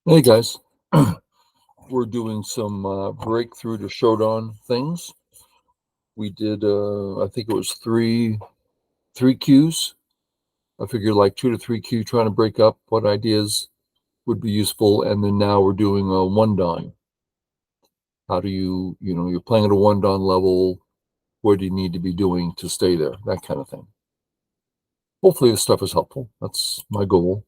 Hey guys, we're doing some breakthrough to showdown things. We did, I think it was three Qs. I figured like 2 to 3 Q, trying to break up what ideas would be useful, and then now we're doing a one don. How do you're playing at a one don level. What do you need to be doing to stay there? That kind of thing. Hopefully, this stuff is helpful. That's my goal.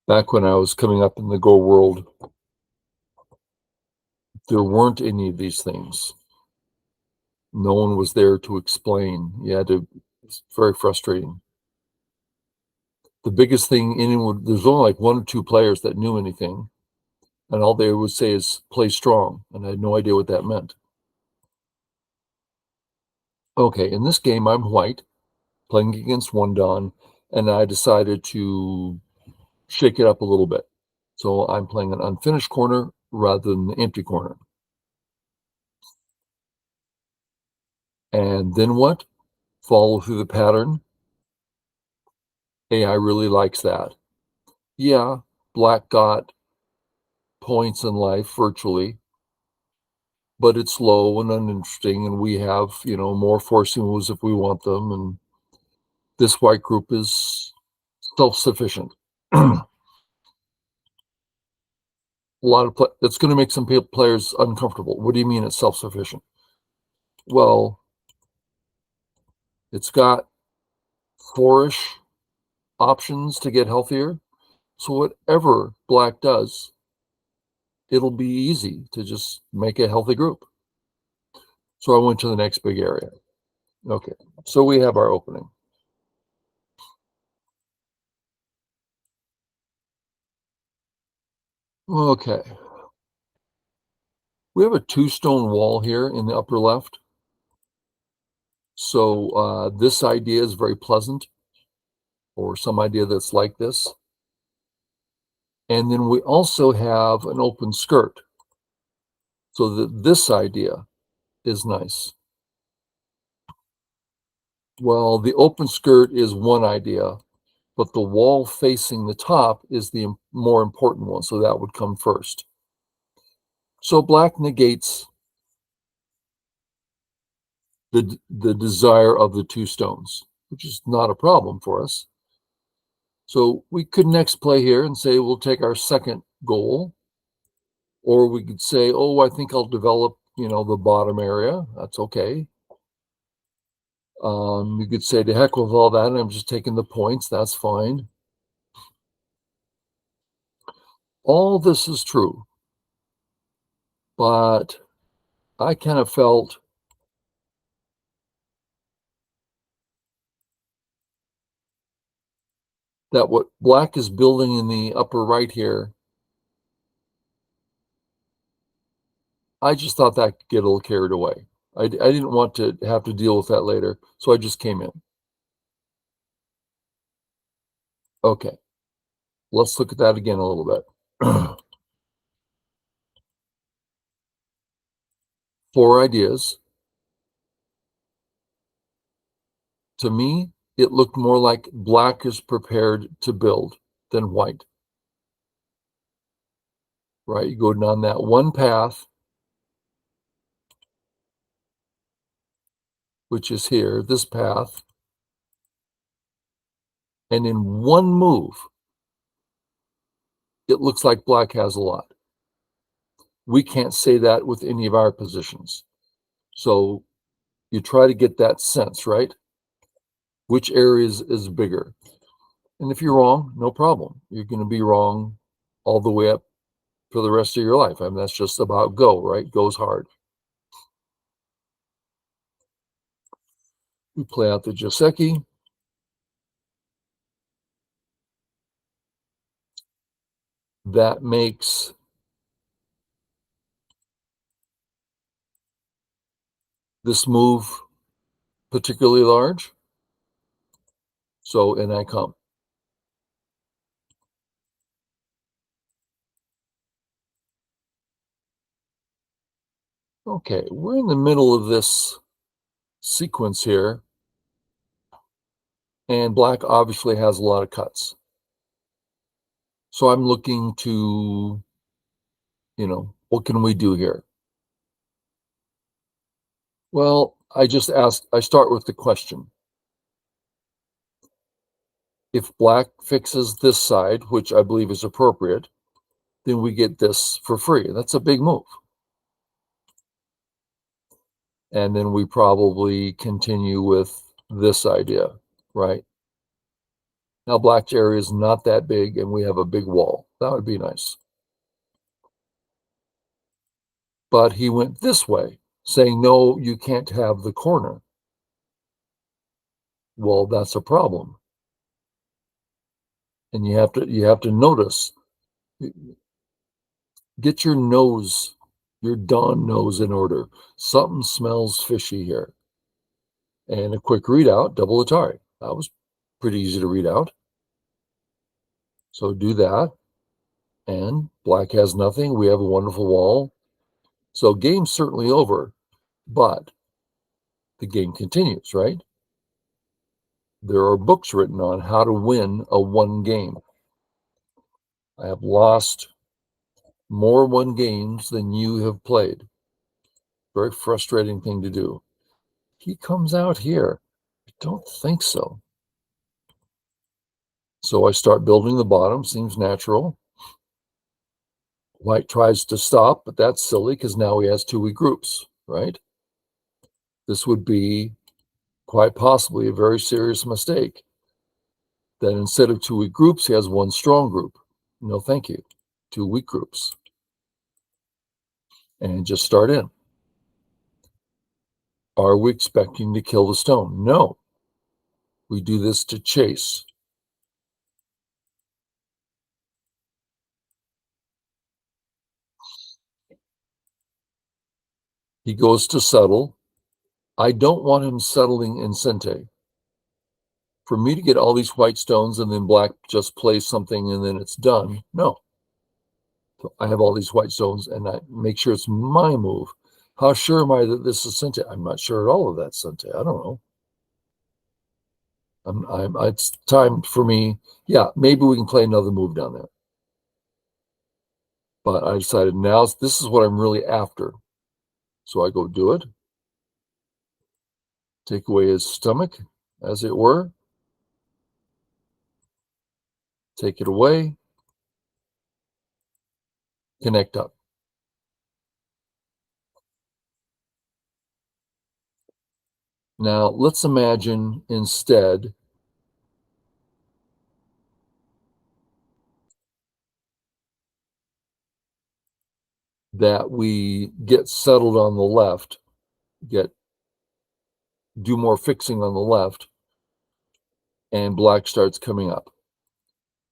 Back when I was coming up in the Go world, there weren't any of these things. No one was there to explain. It's very frustrating. The biggest thing anyone, there's only like 1 or 2 players that knew anything, and all they would say is play strong, and I had no idea what that meant. Okay, in this game, I'm white, playing against one Don, and I decided to shake it up a little bit. So I'm playing an unfinished corner rather than an empty corner. And then what? Follow through the pattern. AI really likes that. Yeah, black got points in life virtually, but it's low and uninteresting, and we have, more forcing moves if we want them, and this white group is self-sufficient. A lot of it's going to make some players uncomfortable. What do you mean it's self-sufficient? Well, it's got fourish options to get healthier, so whatever black does, it'll be easy to just make a healthy group. So I went to the next big area. Okay, so we have our opening. Okay, we have a 2 stone wall here in the upper left. So this idea is very pleasant, or some idea that's like this. And then we also have an open skirt, so that this idea is nice. Well, the open skirt is one idea, but the wall facing the top is the more important one, so that would come first. So black negates the desire of the 2 stones, which is not a problem for us. So we could next play here and say we'll take our second goal, or we could say, oh, I think I'll develop, the bottom area. That's okay. You could say, to heck with all that, and I'm just taking the points. That's fine. All this is true, but I kind of felt that what black is building in the upper right here, I just thought that could get a little carried away. I didn't want to have to deal with that later, so I just came in. Okay, let's look at that again a little bit. 4 ideas. To me, it looked more like black is prepared to build than white. Right? You go down that one path, which is here, this path, and in one move, it looks like black has a lot. We can't say that with any of our positions. So you try to get that sense, right? Which area is bigger? And if you're wrong, no problem. You're going to be wrong all the way up for the rest of your life. I mean, that's just about Go, right? Go's hard. We play out the Joseki. That makes this move particularly large. So, and I come. Okay, we're in the middle of this sequence here, and black obviously has a lot of cuts. So I'm looking to, what can we do here? Well, I start with the question. If black fixes this side, which I believe is appropriate, then we get this for free. That's a big move. And then we probably continue with this idea, right? Now, black's area is not that big, and we have a big wall. That would be nice. But he went this way, saying, no, you can't have the corner. Well, that's a problem. And you have to notice, get your dawn nose in order. Something smells fishy here. And a quick readout, double Atari. That was pretty easy to read out. So do that. And black has nothing. We have a wonderful wall. So game's certainly over, but the game continues, right? There are books written on how to win a one game. I have lost more one games than you have played. Very frustrating thing to do. He comes out here. I don't think so. So I start building the bottom. Seems natural. White tries to stop, but that's silly because now he has two weak groups, right? This would be quite possibly a very serious mistake. That instead of two weak groups, he has one strong group. No, thank you. Two weak groups. And just start in. Are we expecting to kill the stone? No. We do this to chase. He goes to settle. I don't want him settling in Sente. For me to get all these white stones and then black just plays something and then it's done. No. So I have all these white stones and I make sure it's my move. How sure am I that this is Sente? I'm not sure at all of that Sente. I don't know. It's time for me. Yeah, maybe we can play another move down there. But I decided now this is what I'm really after. So I go do it. Take away his stomach, as it were. Take it away. Connect up. Now, let's imagine instead that we get settled on the left, do more fixing on the left, and black starts coming up.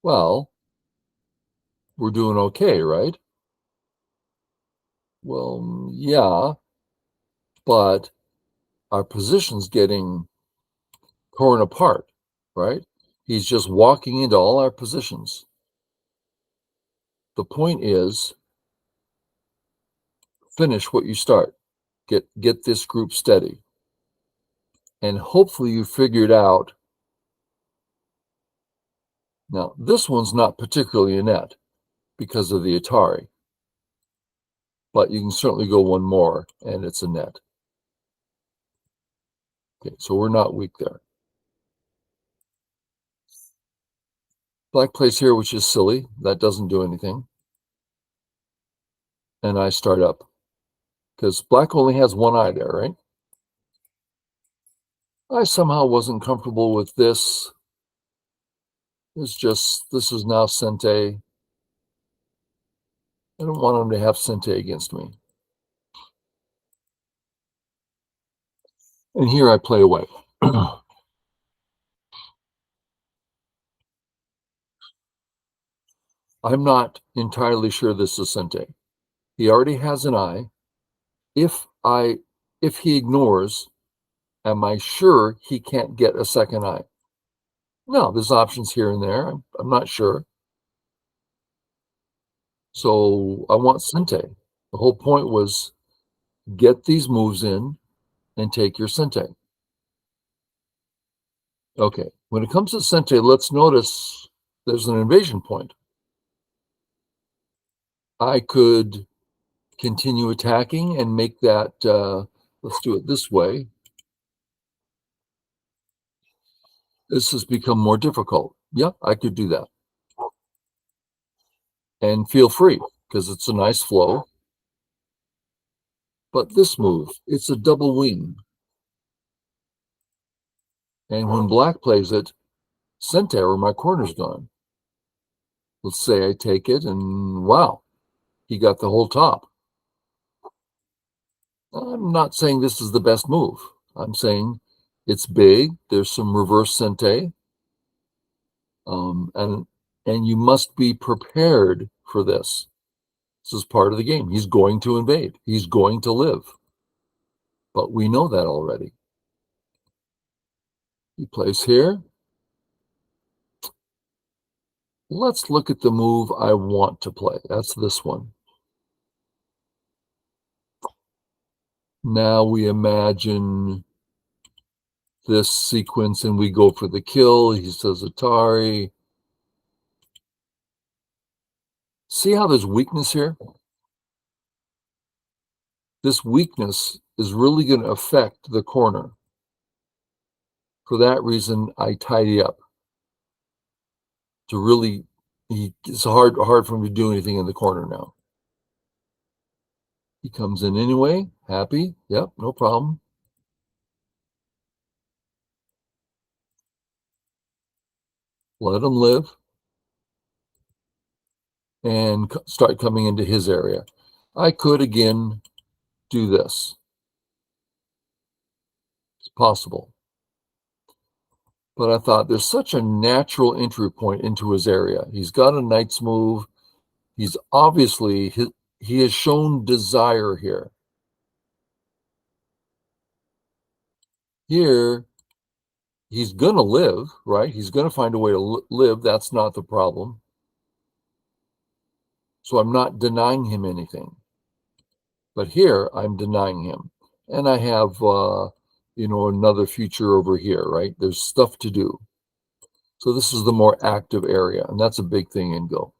Well, we're doing okay, right? Well, yeah, but our position's getting torn apart, right? He's just walking into all our positions. The point is, finish what you start. Get this group steady. And hopefully you figured out. Now, this one's not particularly a net because of the Atari, but you can certainly go one more and it's a net. Okay, so we're not weak there. Black plays here, which is silly. That doesn't do anything. And I start up because black only has one eye there, right? I somehow wasn't comfortable with this. This is now Sente. I don't want him to have Sente against me. And here I play away. I'm not entirely sure this is Sente. He already has an eye. If he ignores, am I sure he can't get a second eye? No, there's options here and there. I'm not sure. So I want Sente. The whole point was get these moves in and take your Sente. Okay, when it comes to Sente, let's notice there's an invasion point. I could continue attacking and make that, let's do it this way. This has become more difficult. Yeah, I could do that. And feel free, because it's a nice flow. But this move, it's a double wing. And when black plays it, centaur, my corner's gone. Let's say I take it, and wow, he got the whole top. I'm not saying this is the best move. I'm saying it's big. There's some reverse sente, and you must be prepared for this. This is part of the game. He's going to invade. He's going to live, but we know that already. He plays here. Let's look at the move I want to play. That's this one. Now we imagine this sequence and we go for the kill. He says Atari. See how there's weakness here? This weakness is really going to affect the corner. For that reason, I tidy up to really, it's hard for me to do anything in the corner now. He comes in anyway, happy. Yep, no problem. Let him live and start coming into his area. I could, again, do this. It's possible. But I thought there's such a natural entry point into his area. He's got a knight's move. He's obviously, he has shown desire here. Here, he's going to live, right? He's going to find a way to live. That's not the problem. So I'm not denying him anything. But here, I'm denying him. And I have, another future over here, right? There's stuff to do. So this is the more active area, and that's a big thing in Go.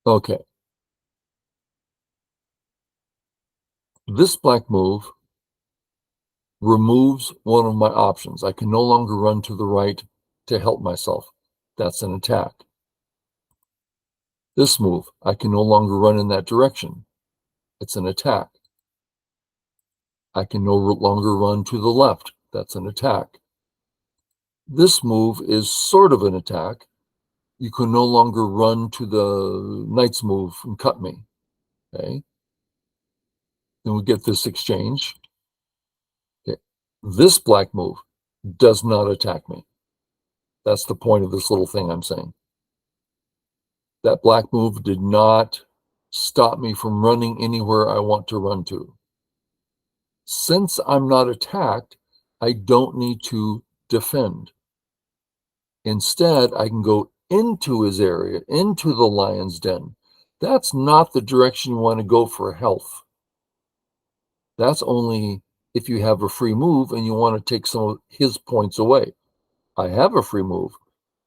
Okay. This black move removes one of my options. I can no longer run to the right to help myself. That's an attack. This move, I can no longer run in that direction. It's an attack. I can no longer run to the left. That's an attack. This move is sort of an attack. You can no longer run to the knight's move and cut me. Okay. Then we get this exchange. Okay. This black move does not attack me. That's the point of this little thing I'm saying. That black move did not stop me from running anywhere I want to run to. Since I'm not attacked, I don't need to defend. Instead, I can go into his area, into the lion's den. That's not the direction you want to go for health. That's only if you have a free move and you want to take some of his points away. I have a free move.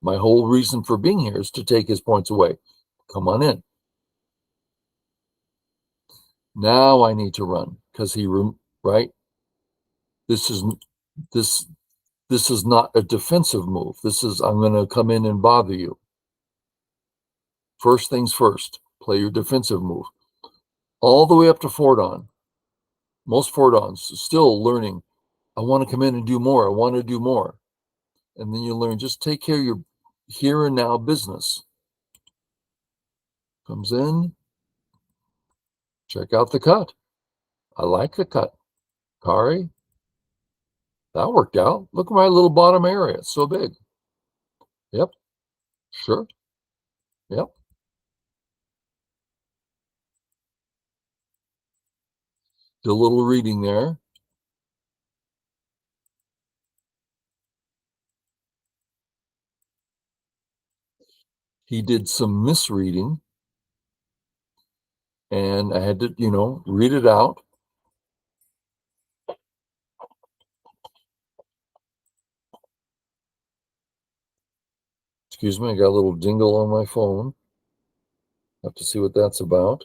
My whole reason for being here is to take his points away. Come on in. Now I need to run because right? This is this this is not a defensive move. This is I'm going to come in and bother you. First things first, play your defensive move. All the way up to Fordon. Most Fordons still learning, I want to come in and do more. I want to do more. And then you learn, just take care of your here and now business. Comes in, check out the cut. I like the cut. Kari, that worked out. Look at my little bottom area. It's so big. Yep, sure. Yep. Did a little reading there. He did some misreading, and I had to, read it out. Excuse me, I got a little dingle on my phone. Have to see what that's about.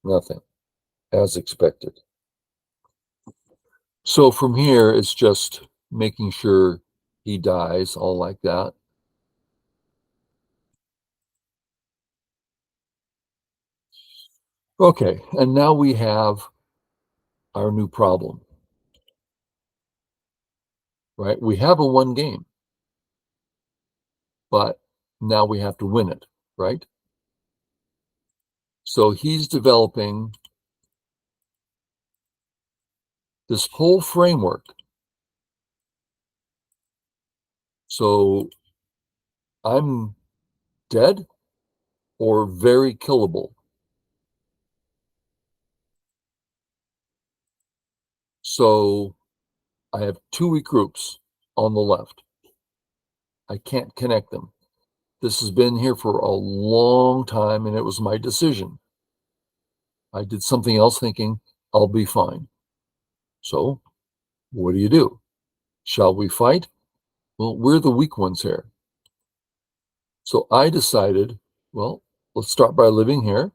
Nothing, as expected. So from here, it's just making sure he dies, all like that. Okay, and now we have our new problem, right? We have a one game, but now we have to win it, right? So he's developing this whole framework. So I'm dead or very killable. So I have two weak groups on the left. I can't connect them. This has been here for a long time, and it was my decision. I did something else thinking I'll be fine. So what do you do? Shall we fight? Well, we're the weak ones here. So I decided, well, let's start by living here.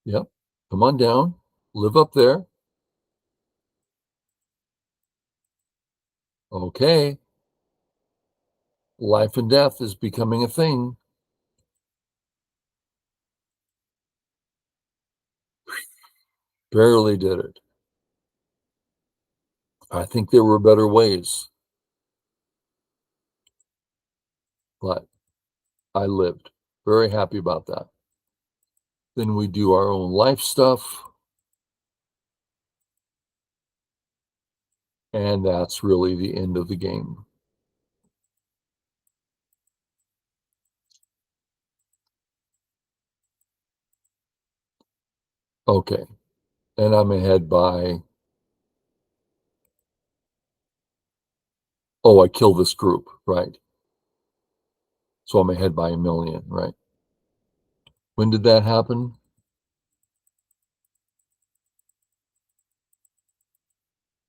Yep. Come on down, live up there. Okay. Life and death is becoming a thing. Barely did it. I think there were better ways, but I lived. Very happy about that. Then we do our own life stuff, and that's really the end of the game. Okay. And I'm ahead by, oh, I killed this group, right? So I'm ahead by 1,000,000, right? When did that happen?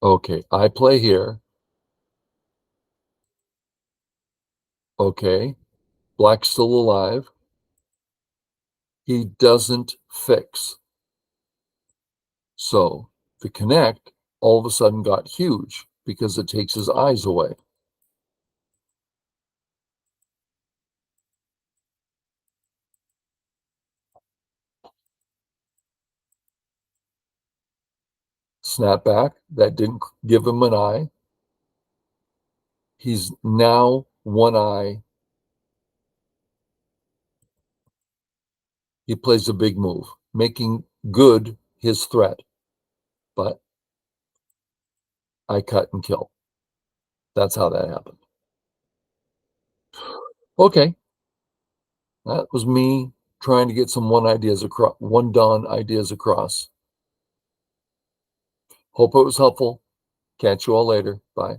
Okay, I play here. Okay, Black's still alive. He doesn't fix. So the connect all of a sudden got huge because it takes his eyes away. Snap back, that didn't give him an eye. He's now one eye. He plays a big move, making good his threat. But I cut and kill. That's how that happened. Okay, that was me trying to get some one dawn ideas across. Hope it was helpful. Catch you all later. Bye.